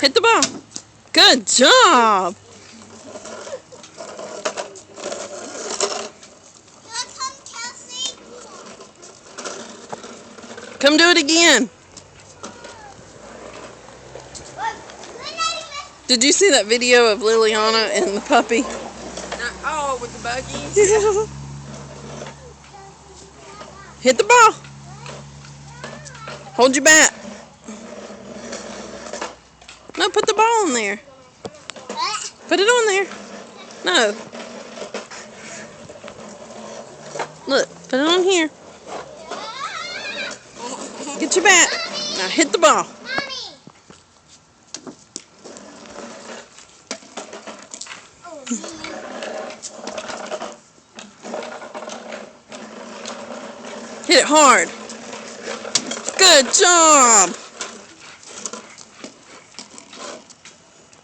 Hit the ball. Good job. Come do it again. Did you see that video of Liliana and the puppy? Oh, with the buggies? Yeah. Hit the ball. Hold your bat. No, put the ball in there. Put it on there. No. Look, put it on here. Get your bat. Now hit the ball. Hit it hard. Good job.